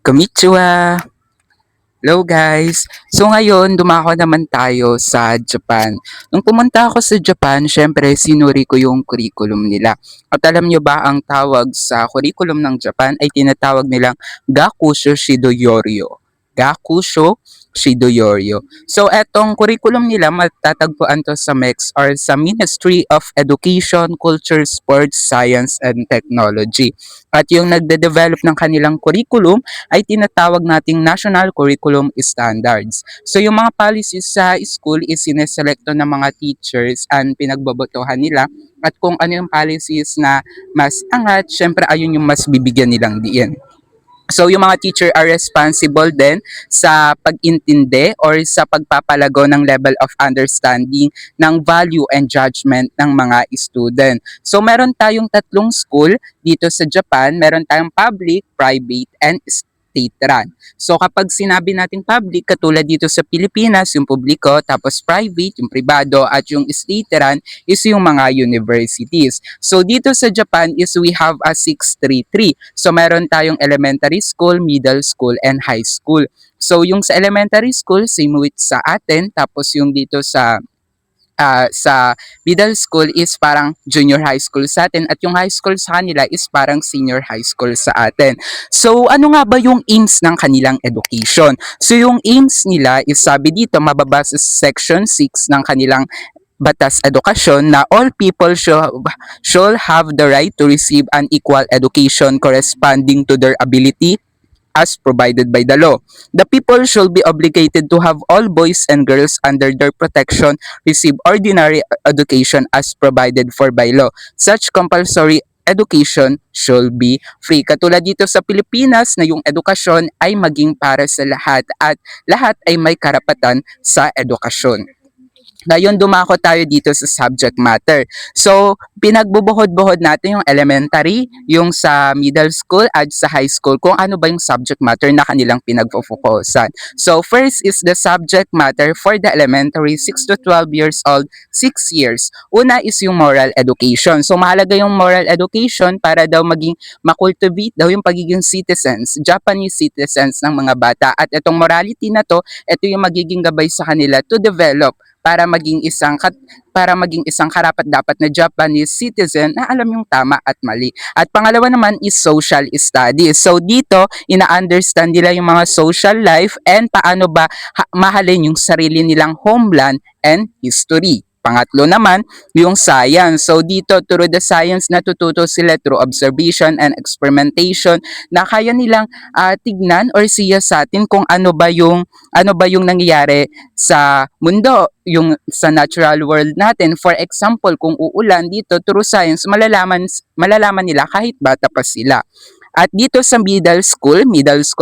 Konnichiwa! Hello guys! So ngayon, dumako naman tayo sa Japan. Nung pumunta ako sa Japan, syempre sinuri ko yung curriculum nila. At alam nyo ba ang tawag sa curriculum ng Japan ay tinatawag nilang Gakusho Shidoyoryo. Gakusho Shidoyoryo. So etong curriculum nila matatagpuan to sa MEX or sa Ministry of Education, Culture, Sports, Science, and Technology. At yung nagde-develop ng kanilang curriculum ay tinatawag nating National Curriculum Standards. So yung mga policies sa school is sineselekto ng mga teachers and pinagbobotohan nila at kung ano yung policies na mas angat, syempre ayun yung mas bibigyan nilang diin. So yung mga teacher are responsible din sa pag-intindi or sa pagpapalago ng level of understanding ng value and judgment ng mga student. So meron tayong tatlong school dito sa Japan, meron tayong public, private, and state run. So kapag sinabi nating public, katulad dito sa Pilipinas, yung publiko, tapos private, yung pribado, at yung state run is yung mga universities. So dito sa Japan is we have a 633. So meron tayong elementary school, middle school, and high school. So yung sa elementary school, same with sa atin, tapos yung dito sa middle school is parang junior high school sa atin at yung high school sa kanila is parang senior high school sa atin. So ano nga ba yung aims ng kanilang education? So yung aims nila is sabi dito mababasa sa section 6 ng kanilang batas edukasyon na all people should have the right to receive an equal education corresponding to their ability as provided by the law. The people should be obligated to have all boys and girls under their protection receive ordinary education as provided for by law. Such compulsory education should be free. Katulad dito sa Pilipinas na yung edukasyon ay maging para sa lahat at lahat ay may karapatan sa edukasyon. Ngayon dumako tayo dito sa subject matter. So, pinagbubuhod-buhod natin yung elementary, yung sa middle school at sa high school kung ano ba yung subject matter na kanilang pinagpo-focusan. So, first is the subject matter for the elementary 6 to 12 years old, 6 years. Una is yung moral education. So, mahalaga yung moral education para daw maging makultivate daw yung pagiging citizens, Japanese citizens ng mga bata. At itong morality na to, ito yung magiging gabay sa kanila to develop para maging isang karapat-dapat na Japanese citizen na alam yung tama at mali. At pangalawa naman is social studies. So dito, ina-understand nila yung mga social life and paano ba mahalin yung sarili nilang homeland and history. Pangatlo naman, yung science. So dito, through the science, natututo sila through observation and experimentation na kaya nilang tignan or siyasatin kung ano ba yung nangyayari sa mundo, yung sa natural world natin. For example, kung uulan dito through science, malalaman nila kahit bata pa sila. At dito sa middle school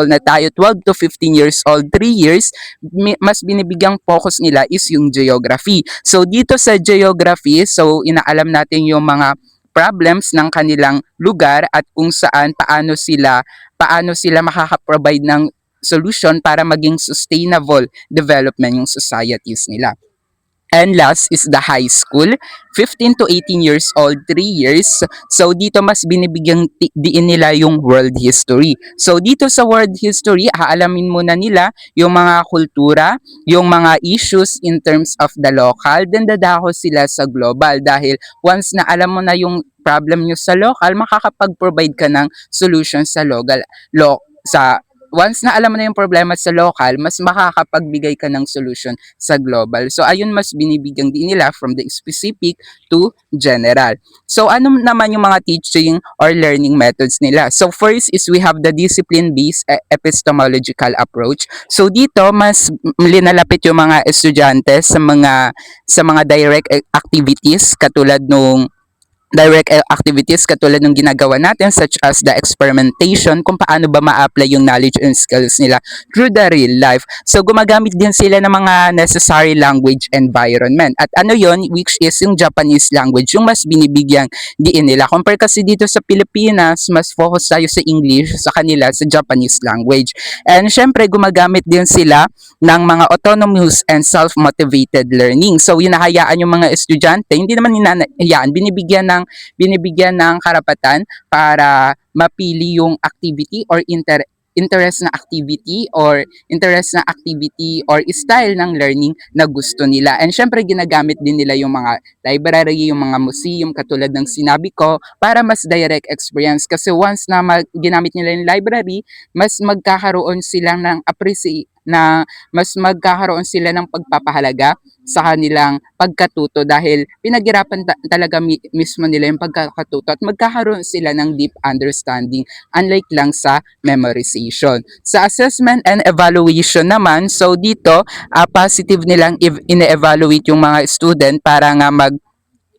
na tayo, 12 to 15 years old, 3 years, mas binibigyang focus nila is yung geography. So dito sa geography, so inaalam natin yung mga problems ng kanilang lugar at kung saan paano sila makaka-provide ng solution para maging sustainable development yung societies nila. And last is the high school, 15 to 18 years old, 3 years. So dito mas binibigyang diin nila yung world history. So dito sa world history, aalamin muna nila yung mga kultura, yung mga issues in terms of the local, then dadako sila sa global dahil once na alam mo na yung problem nyo sa local, makakapag-provide ka ng solution sa once na alam mo na yung problema sa local, mas makakapagbigay ka ng solution sa global. So, ayun mas binibigyang din nila from the specific to general. So, ano naman yung mga teaching or learning methods nila? So, first is we have the discipline-based epistemological approach. So, dito, mas linalapit yung mga estudyante sa mga direct activities katulad ng ginagawa natin such as the experimentation kung paano ba ma-apply yung knowledge and skills nila through the real life. So gumagamit din sila ng mga necessary language environment. At ano yon which is yung Japanese language, yung mas binibigyang diin nila. Compare kasi dito sa Pilipinas, mas focus tayo sa English, sa kanila sa Japanese language. And syempre gumagamit din sila ng mga autonomous and self-motivated learning. So hinahayaan yung mga estudyante, hindi naman hinahayaan, binibigyan ng silang binibigyan ng karapatan para mapili yung activity or interest na activity or style ng learning na gusto nila. And syempre ginagamit din nila yung mga library, yung mga museum katulad ng sinabi ko para mas direct experience kasi once na ginamit nila yung library, mas magkakaroon sila ng mas magkakaroon sila ng pagpapahalaga sa kanilang pagkatuto dahil pinaghirapan talaga mismo nila yung pagkakatuto at magkakaroon sila ng deep understanding unlike lang sa memorization. Sa assessment and evaluation naman, so dito positive nilang ine-evaluate yung mga student para nga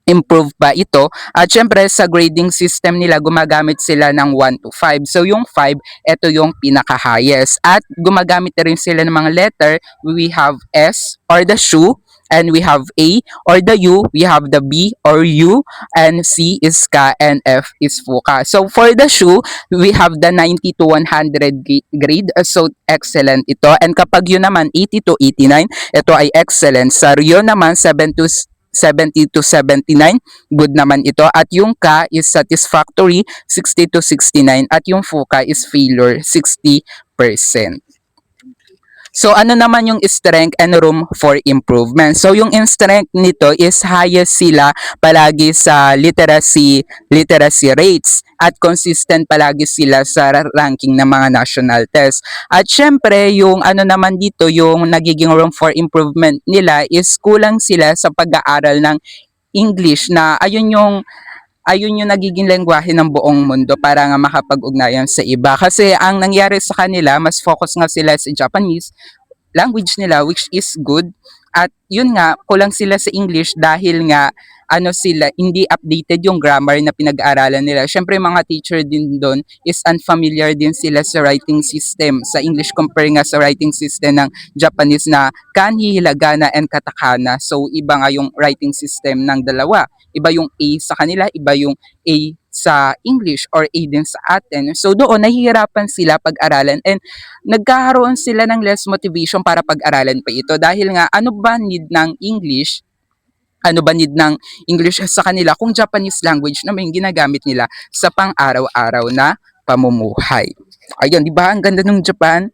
improve ba ito. At syempre sa grading system nila gumagamit sila ng 1 to 5. So yung 5, ito yung pinaka-highest. At gumagamit rin sila ng mga letter. We have S or the shoe, and we have A or the U, we have the B or U, and C is ka, and F is fuka. So for the shoe, we have the 90 to 100 grade. So excellent ito. And kapag yun naman 80 to 89, ito ay excellent. Sa Rio naman 70 to 79, good naman ito. At yung ka is satisfactory, 60 to 69. At yung fuka is failure, 60%. So ano naman yung strength and room for improvement? So yung strength nito is highest sila palagi sa literacy rates at consistent palagi sila sa ranking ng mga national test. At syempre yung ano naman dito yung nagiging room for improvement nila is kulang sila sa pag-aaral ng English na ayun yung nagiging lengguwahe ng buong mundo para nga makapag-ugnayan sa iba. Kasi ang nangyari sa kanila, mas focus nga sila sa Japanese language nila which is good. At yun nga, kulang sila sa English dahil nga hindi updated yung grammar na pinag-aaralan nila. Syempre mga teacher din doon is unfamiliar din sila sa writing system sa English compare nga sa writing system ng Japanese na kanji, hiragana, and katakana. So iba nga yung writing system ng dalawa. Iba yung A sa kanila, iba yung A sa English or A din sa atin. So doon nahihirapan sila pag-aralan and nagkakaroon sila ng less motivation para pag-aralan pa ito dahil nga ano ba need ng English sa kanila kung Japanese language naman yung ginagamit nila sa pang-araw-araw na pamumuhay. Ayun, di ba? Ang ganda ng Japan.